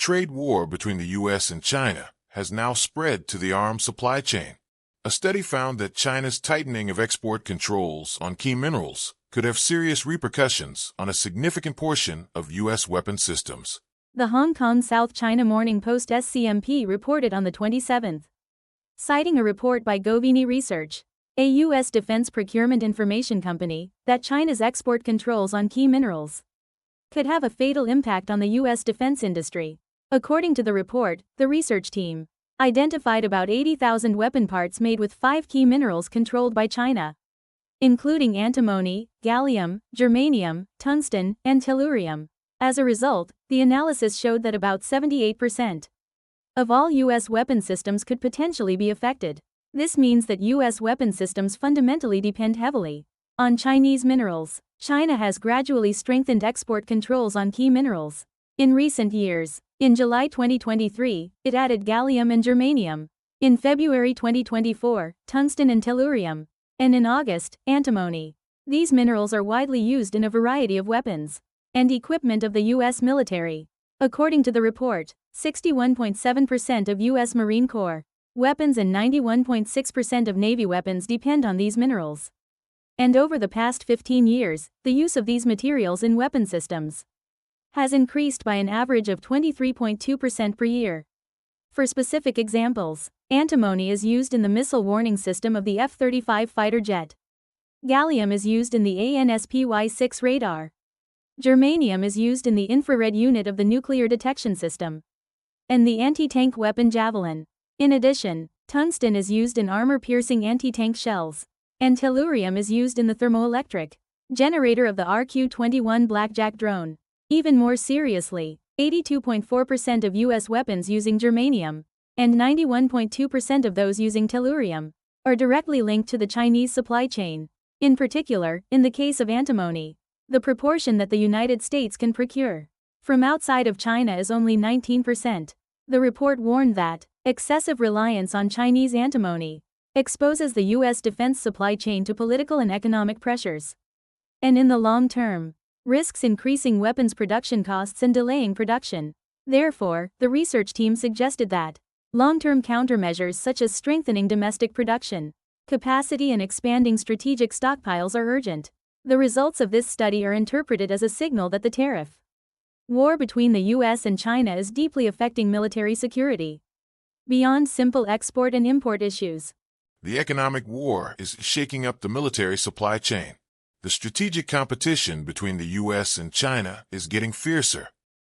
trade war between the U.S. and China has now spread to the arms supply chain. A study found that China's tightening of export controls on key minerals could have serious repercussions on a significant portion of U.S. weapon systems. The Hong Kong South China Morning Post SCMP reported on the 27th, citing a report by Govini Research, a U.S. defense procurement information company, that China's export controls on key minerals could have a fatal impact on the U.S. defense industry. According to the report, the research team identified about 80,000 weapon parts made with 5 key minerals controlled by China, including antimony, gallium, germanium, tungsten, and tellurium. As a result, the analysis showed that about 78% of all U.S. weapon systems could potentially be affected. This means that U.S. weapon systems fundamentally depend heavily on Chinese minerals. China has gradually strengthened export controls on key minerals in recent years. In July 2023, it added gallium and germanium. In February 2024, tungsten and tellurium. And in August, antimony. These minerals are widely used in a variety of weapons and equipment of the U.S. military. According to the report, 61.7% of U.S. Marine Corps weapons and 91.6% of Navy weapons depend on these minerals. And over the past 15 years, the use of these materials in weapon systems has increased by an average of 23.2% per year. For specific examples, antimony is used in the missile warning system of the F-35 fighter jet. Gallium is used in the ANSPY-6 radar. Germanium is used in the infrared unit of the nuclear detection system and the anti-tank weapon Javelin. In addition, tungsten is used in armor-piercing anti-tank shells, and tellurium is used in the thermoelectric generator of the RQ-21 Blackjack drone. Even more seriously, 82.4% of U.S. weapons using germanium and 91.2% of those using tellurium are directly linked to the Chinese supply chain. In particular, in the case of antimony, the proportion that the United States can procure from outside of China is only 19%. The report warned that excessive reliance on Chinese antimony exposes the U.S. defense supply chain to political and economic pressures, and in the long term, risks increasing weapons production costs and delaying production. Therefore, the research team suggested that long-term countermeasures such as strengthening domestic production capacity and expanding strategic stockpiles are urgent. The results of this study are interpreted as a signal that the tariff war between the U.S. and China is deeply affecting military security beyond simple export and import issues. The economic war is shaking up the military supply chain. The strategic competition between the U.S. and China is getting fiercer,